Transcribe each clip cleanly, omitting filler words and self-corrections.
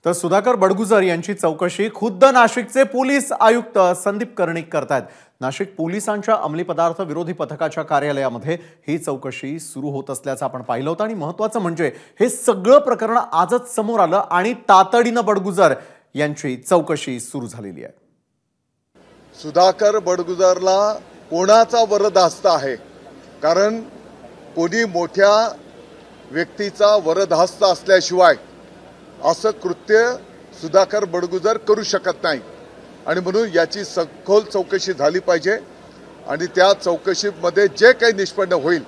तर सुधाकर बडगुजर यांची चौकशी खुद्द नाशिकचे पोलीस आयुक्त संदीप कर्णिक करतायत। नाशिक पोलिसांच्या अंमली पदार्थ विरोधी पथकाच्या कार्यालयामध्ये ही चौकशी सुरू होत असल्याचं आपण पाहिलं होतं आणि महत्त्वाचं म्हणजे हे सगळं प्रकरण आजच समोर आलं आणि तातडीनं बडगुजर यांची चौकशी सुरू झालेली आहे। सुधाकर बडगुजरला कोणाचा वरदहस्त आहे? कारण कोणी मोठ्या व्यक्तीचा वरदहस्त असल्याशिवाय असं कृत्य सुधाकर बडगुजर करू शकत नाही आणि म्हणून याची सखोल चौकशी झाली पाहिजे आणि त्या चौकशीमध्ये जे काही निष्पन्न होईल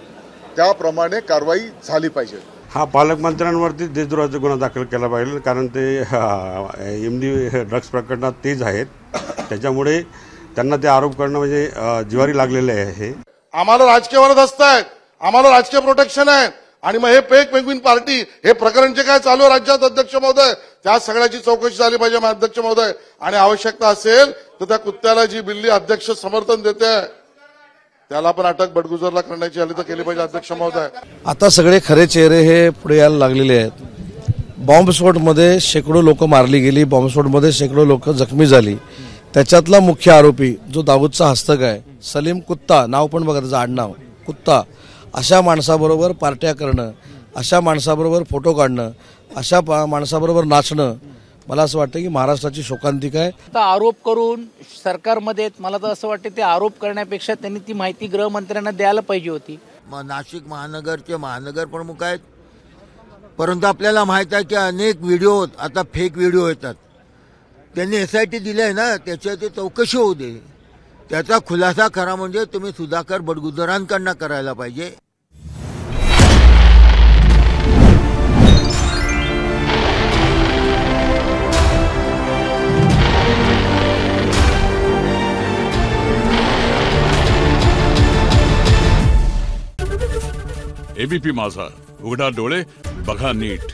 त्याप्रमाणे कारवाई झाली पाहिजे। हा पालकमंत्र्यांवरती देशद्रोहाचा गुन्हा दाखल केला पाहिजे, कारण ते एमडी ड्रग्स प्रकरणात तेच आहेत, त्याच्यामुळे त्यांना ते आरोप करणं म्हणजे जिवारी लागलेले आहे। आम्हाला राजकीय वरदहस्त आहेत, आम्हाला राजकीय प्रोटेक्शन आहे आणि मग हे पेक पेंग्विन पार्टी हे प्रकरण जे काय चालू आहे राज्यात अध्यक्ष महोदय, त्या सगळ्याची चौकशी झाली पाहिजे अध्यक्ष महोदय। आणि आवश्यकता असेल तर त्या कुत्त्याला जी बिल्ली अध्यक्ष समर्थन देते त्याला पण अटक बडगुजरला करण्याची आली तर केली पाहिजे अध्यक्ष महोदय। आता सगळे खरे चेहरे हे पुढे यायला लागलेले आहेत। बॉम्बस्फोटमध्ये शेकडो लोक मारली गेली, बॉम्बस्फोटमध्ये शेकडो लोक जखमी झाली। त्याच्यातला मुख्य आरोपी जो दाऊदचा हस्तक आहे सलीम कुत्ता, नाव पण बघा त्याचं आडनाव कुत्ता, अशा माणसाबरोबर पार्ट्या करणं, अशा माणसाबरोबर फोटो काढणं, अशा माणसाबरोबर नाचणं, मला असं वाटतं की महाराष्ट्राची शोकांतिका आहे। आता आरोप करून सरकारमध्ये मला तर असं वाटतं ते आरोप करण्यापेक्षा त्यांनी ती माहिती गृहमंत्र्यांना द्यायला पाहिजे होती। नाशिक महानगरचे महानगर प्रमुख आहेत, परंतु आपल्याला माहित आहे की अनेक व्हिडिओ आता फेक व्हिडिओ येतात। त्यांनी SIT दिली आहे ना, त्याच्याची चौकशी होऊ दे, त्याचा खुलासा खरा म्हणजे तुम्ही सुधाकर बडगुजरांकडनं करायला पाहिजे। ABP माझा, उघडा डोळे बघा नीट।